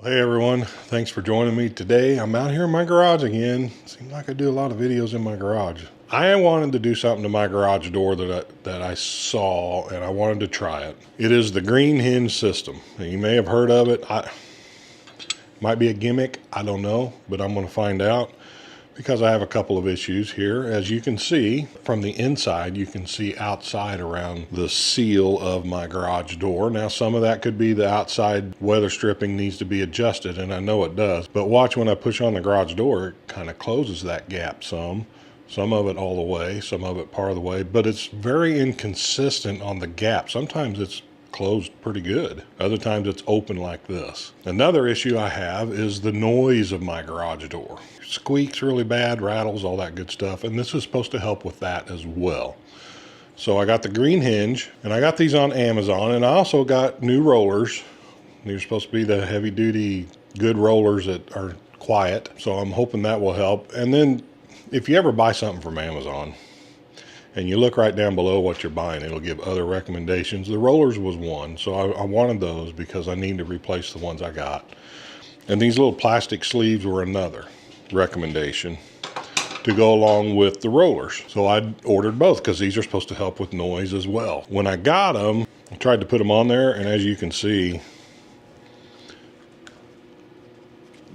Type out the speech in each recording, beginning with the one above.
Hey everyone, thanks for joining me today. I'm out here in my garage again. Seems like I do a lot of videos in my garage. I wanted to do something to my garage door that I saw, and I wanted to try it. It is the Green Hinge System. Now, you may have heard of it. Might be a gimmick, I don't know, but I'm going to find out because I have a couple of issues here. As you can see from the inside, you can see outside around the seal of my garage door. Now, some of that could be the outside weather stripping needs to be adjusted, and I know it does. But watch, when I push on the garage door, it kind of closes that gap some. Some of it all the way, some of it part of the way, but it's very inconsistent on the gap. Sometimes it's closed pretty good. Other times it's open like this. Another issue I have is the noise of my garage door. Squeaks really bad, rattles, all that good stuff. And this is supposed to help with that as well. So I got the Green Hinge, and I got these on Amazon, and I also got new rollers. These are supposed to be the heavy duty good rollers that are quiet. So I'm hoping that will help. And then if you ever buy something from Amazon, and you look right down below what you're buying, it'll give other recommendations. The rollers was one, so I wanted those because I need to replace the ones I got. And these little plastic sleeves were another recommendation to go along with the rollers. So I ordered both because these are supposed to help with noise as well. When I got them, I tried to put them on there, and as you can see,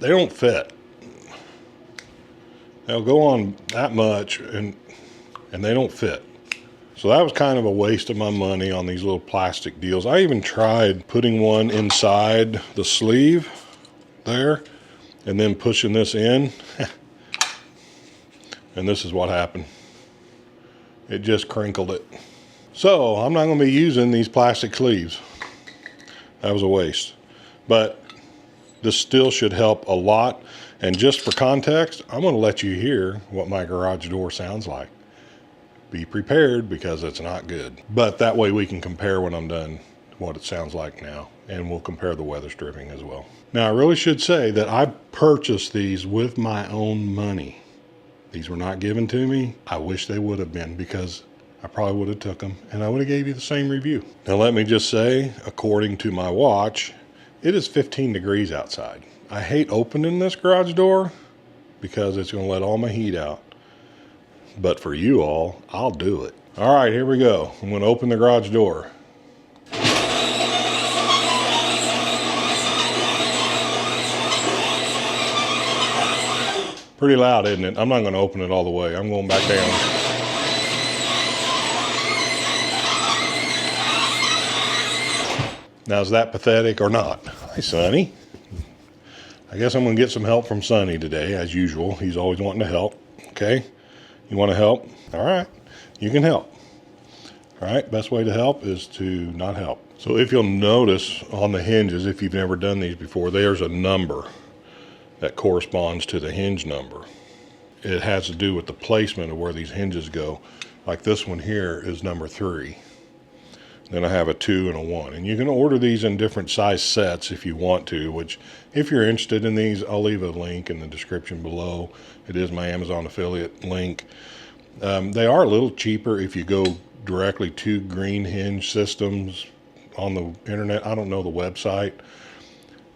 they don't fit. They'll go on that much, and they don't fit. So that was kind of a waste of my money on these little plastic deals. I even tried putting one inside the sleeve there and then pushing this in. And this is what happened. It just crinkled it. So I'm not going to be using these plastic sleeves. That was a waste. But this still should help a lot. And just for context, I'm going to let you hear what my garage door sounds like. Be prepared because it's not good. But that way we can compare when I'm done what it sounds like now. And we'll compare the weather stripping as well. Now, I really should say that I purchased these with my own money. These were not given to me. I wish they would have been, because I probably would have took them and I would have gave you the same review. Now, let me just say, according to my watch, it is 15 degrees outside. I hate opening this garage door because it's going to let all my heat out. But for you all, I'll do it. All right, here we go. I'm going to open the garage door. Pretty loud, isn't it? I'm not going to open it all the way. I'm going back down. Now, is that pathetic or not? Hi, Sonny. I guess I'm going to get some help from Sonny today, as usual. He's always wanting to help. Okay? You want to help? All right, you can help. All right, best way to help is to not help. So if you'll notice on the hinges, if you've never done these before, there's a number that corresponds to the hinge number. It has to do with the placement of where these hinges go. Like this one here is number 3. Then I have a 2 and a 1. And you can order these in different size sets if you want to, which if you're interested in these, I'll leave a link in the description below. It is my Amazon affiliate link. They are a little cheaper if you go directly to Green Hinge Systems on the internet. I don't know the website,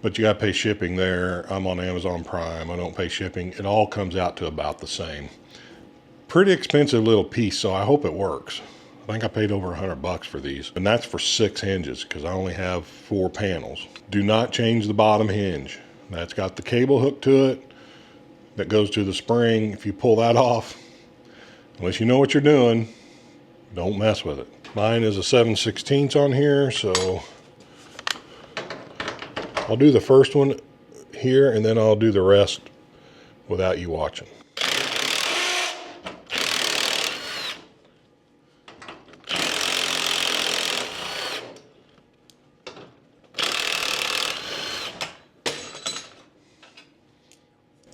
but you got to pay shipping there. I'm on Amazon Prime. I don't pay shipping. It all comes out to about the same. Pretty expensive little piece, so I hope it works. I think I paid over $100 for these, and that's for 6 hinges because I only have 4 panels. Do not change the bottom hinge. That's got the cable hooked to it that goes to the spring. If you pull that off, unless you know what you're doing, don't mess with it. Mine is a 7/16 on here, so I'll do the first one here and then I'll do the rest without you watching.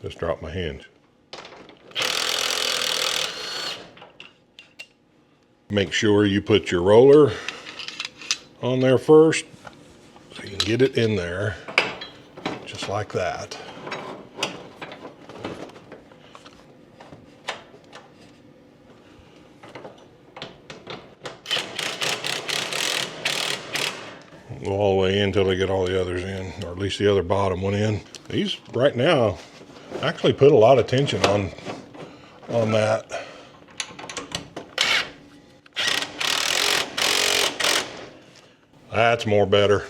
Just drop my hinge. Make sure you put your roller on there first so you can get it in there just like that. Go all the way in until they get all the others in, or at least the other bottom one in. These right now actually put a lot of tension on that. That's more better.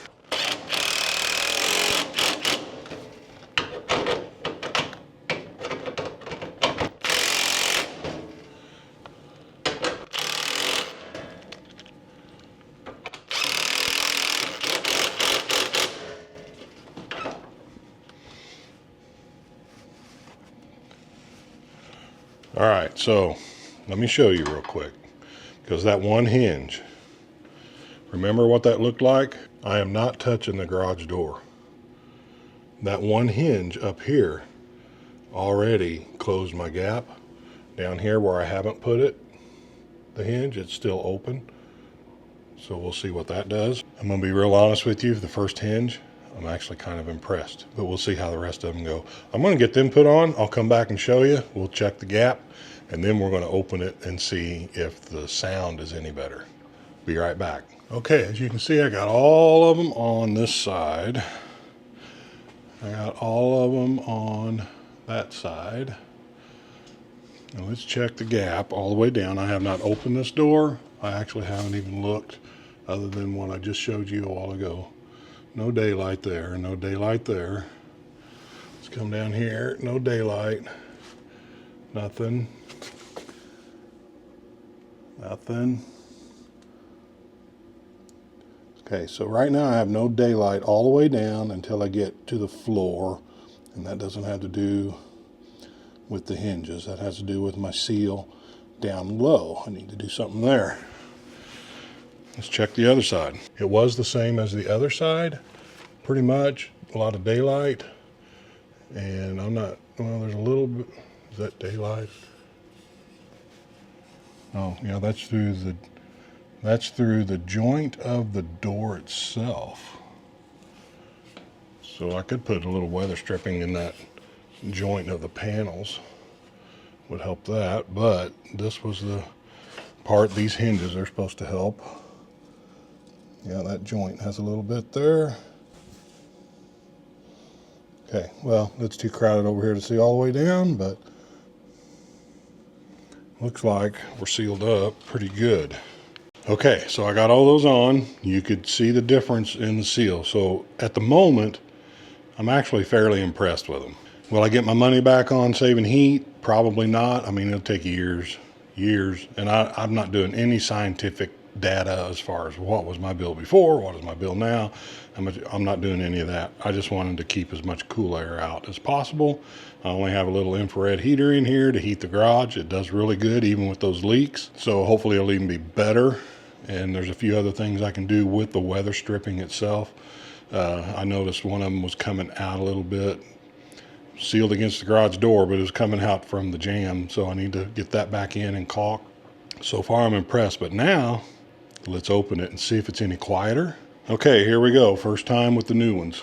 All right, so let me show you real quick, because that one hinge, remember what that looked like? I am not touching the garage door. That one hinge up here already closed my gap. Down here where I haven't put it, the hinge, it's still open. So we'll see what that does. I'm gonna be real honest with you, the first hinge, I'm actually kind of impressed, but we'll see how the rest of them go. I'm gonna get them put on, I'll come back and show you, we'll check the gap, and then we're gonna open it and see if the sound is any better. Be right back. Okay, as you can see, I got all of them on this side. I got all of them on that side. Now let's check the gap all the way down. I have not opened this door. I actually haven't even looked other than what I just showed you a while ago. No daylight there, no daylight there. Let's come down here, no daylight, nothing, nothing. Okay, so right now I have no daylight all the way down until I get to the floor, and that doesn't have to do with the hinges. That has to do with my seal down low. I need to do something there. Let's check the other side. It was the same as the other side, pretty much. A lot of daylight, and I'm not, well, there's a little bit, is that daylight? Oh, yeah, that's through the joint of the door itself. So I could put a little weather stripping in that joint of the panels, would help that, but this was the part, these hinges are supposed to help. Yeah, that joint has a little bit there. Okay, well, it's too crowded over here to see all the way down, but looks like we're sealed up pretty good. Okay, so I got all those on. You could see the difference in the seal. So at the moment, I'm actually fairly impressed with them. Will I get my money back on saving heat? Probably not. I mean, it'll take years. And I'm not doing any scientific data as far as what was my bill before, what is my bill now. I'm not doing any of that. I just wanted to keep as much cool air out as possible. I only have a little infrared heater in here to heat the garage. It does really good even with those leaks. So hopefully it'll even be better. And there's a few other things I can do with the weather stripping itself. I noticed one of them was coming out a little bit, sealed against the garage door, but it was coming out from the jamb. So I need to get that back in and caulk. So far I'm impressed, but now let's open it and see if it's any quieter. Okay, here we go. First time with the new ones.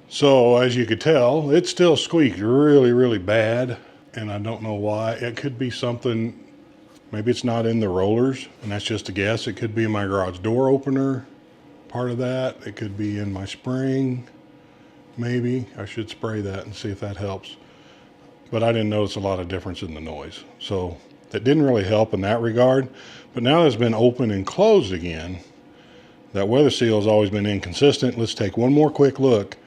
So as you could tell, it still squeaked really, really bad, and I don't know why. It could be something, maybe it's not in the rollers, and that's just a guess. It could be in my garage door opener, part of that. It could be in my spring, maybe. I should spray that and see if that helps. But I didn't notice a lot of difference in the noise. So that didn't really help in that regard. But now that it's been open and closed again, that weather seal has always been inconsistent. Let's take one more quick look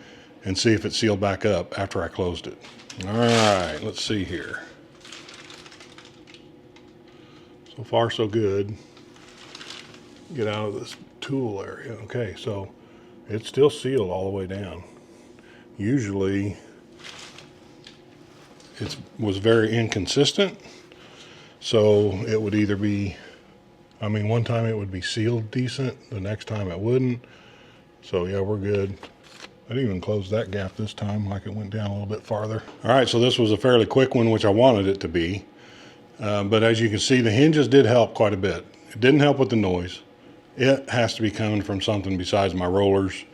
and see if it sealed back up after I closed it. All right, let's see here. So far, so good. Get out of this tool area. Okay, so it's still sealed all the way down. Usually, it was very inconsistent. So it would either be, I mean, one time it would be sealed decent, the next time it wouldn't. So yeah, we're good. I didn't even close that gap this time, like it went down a little bit farther. All right, so this was a fairly quick one, which I wanted it to be. But as you can see, the hinges did help quite a bit. It didn't help with the noise. It has to be coming from something besides my rollers.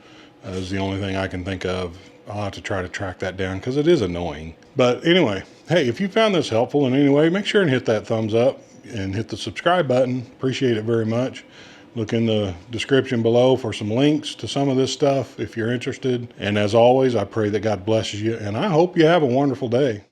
Is the only thing I can think of. I'll have to try to track that down because it is annoying. But anyway, hey, if you found this helpful in any way, make sure and hit that thumbs up and hit the subscribe button. Appreciate it very much. Look in the description below for some links to some of this stuff if you're interested. And as always, I pray that God blesses you, and I hope you have a wonderful day.